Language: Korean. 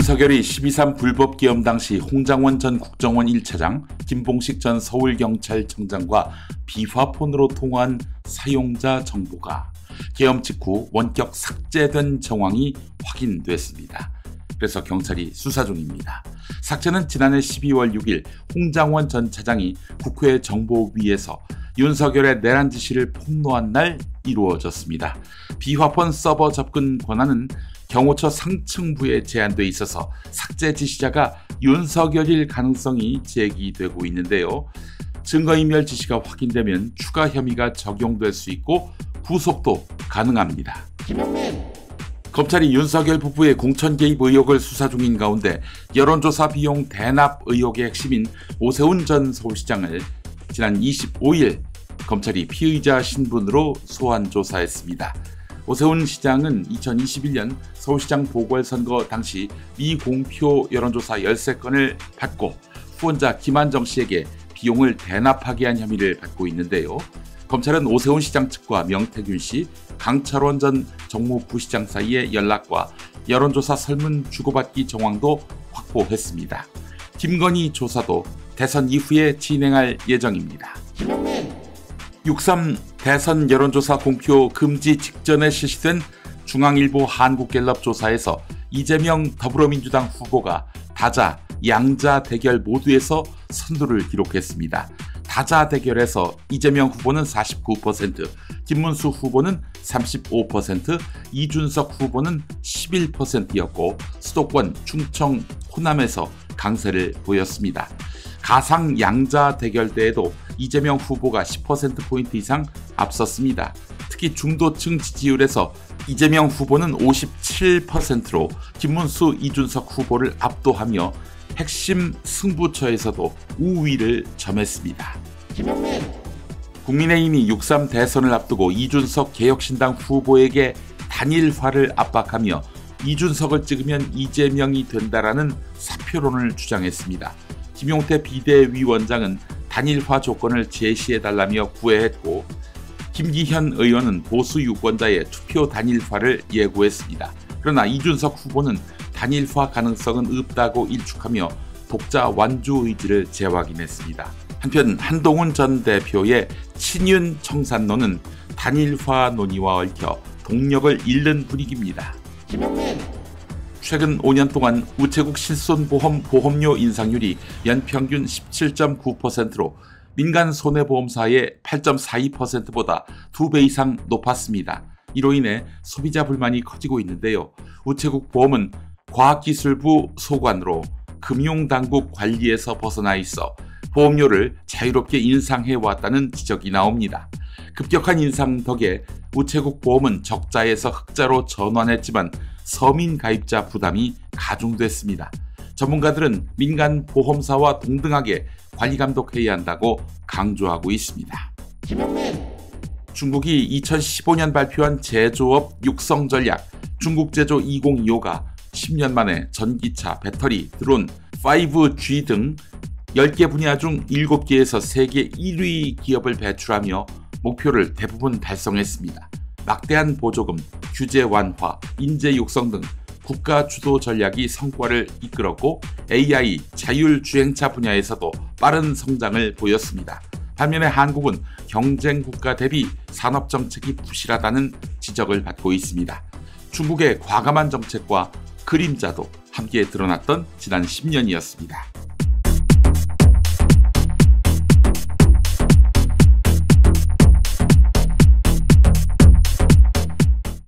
윤석열이 12.3 불법계엄 당시 홍장원 전 국정원 1차장, 김봉식 전 서울경찰청장과 비화폰으로 통화한 사용자 정보가 계엄 직후 원격 삭제된 정황이 확인됐습니다. 그래서 경찰이 수사 중입니다. 삭제는 지난해 12월 6일 홍장원 전 차장이 국회 정보위에서 윤석열의 내란 지시를 폭로한 날 이루어졌습니다. 비화폰 서버 접근 권한은 경호처 상층부에 제한돼 있어서 삭제 지시자가 윤석열일 가능성이 제기되고 있는데요. 증거인멸 지시가 확인되면 추가 혐의가 적용될 수 있고 구속도 가능합니다. 검찰이 윤석열 부부의 공천 개입 의혹을 수사 중인 가운데 여론조사 비용 대납 의혹의 핵심인 오세훈 전 서울시장을 지난 25일 검찰이 피의자 신분으로 소환 조사했습니다. 오세훈 시장은 2021년 서울시장 보궐선거 당시 미공표 여론조사 13건을 받고 후원자 김한정 씨에게 비용을 대납하게 한 혐의를 받고 있는데요. 검찰은 오세훈 시장 측과 명태균 씨, 강철원 전 정무부시장 사이의 연락과 여론조사 설문 주고받기 정황도 확보했습니다. 김건희 조사도 대선 이후에 진행할 예정입니다. 6.3 대선 여론조사 공표 금지 직전에 실시된 중앙일보 한국갤럽 조사에서 이재명 더불어민주당 후보가 다자, 양자 대결 모두에서 선두를 기록했습니다. 다자 대결에서 이재명 후보는 49%, 김문수 후보는 35%, 이준석 후보는 11%였고 수도권, 충청, 호남에서 강세를 보였습니다. 가상 양자 대결대에도 이재명 후보가 10%포인트 이상 앞섰습니다. 특히 중도층 지지율에서 이재명 후보는 57%로 김문수, 이준석 후보를 압도하며 핵심 승부처에서도 우위를 점했습니다. 국민의힘이 6.3 대선을 앞두고 이준석 개혁신당 후보에게 단일화를 압박하며 이준석을 찍으면 이재명이 된다라는 사표론을 주장했습니다. 김용태 비대위원장은 단일화 조건을 제시해달라며 구애했고 김기현 의원은 보수 유권자의 투표 단일화를 예고했습니다. 그러나 이준석 후보는 단일화 가능성은 없다고 일축하며 독자 완주 의지를 재확인했습니다. 한편 한동훈 전 대표의 친윤 청산론은 단일화 논의와 얽혀 동력을 잃는 분위기입니다. 최근 5년 동안 우체국 실손보험 보험료 인상률이 연평균 17.9%로 민간 손해보험사의 8.42%보다 2배 이상 높았습니다. 이로 인해 소비자 불만이 커지고 있는데요. 우체국 보험은 과학기술부 소관으로 금융당국 관리에서 벗어나 있어 보험료를 자유롭게 인상해왔다는 지적이 나옵니다. 급격한 인상 덕에 우체국 보험은 적자에서 흑자로 전환했지만 서민 가입자 부담이 가중됐습니다. 전문가들은 민간 보험사와 동등하게 관리 감독해야 한다고 강조하고 있습니다. 중국이 2015년 발표한 제조업 육성 전략 중국 제조 2025가 10년 만에 전기차, 배터리, 드론, 5G 등 10개 분야 중 7개에서 세계 1위 기업을 배출하며 목표를 대부분 달성했습니다. 막대한 보조금, 규제 완화, 인재 육성 등 국가 주도 전략이 성과를 이끌었고 AI, 자율주행차 분야에서도 빠른 성장을 보였습니다. 반면에 한국은 경쟁 국가 대비 산업 정책이 부실하다는 지적을 받고 있습니다. 중국의 과감한 정책과 그림자도 함께 드러났던 지난 10년이었습니다.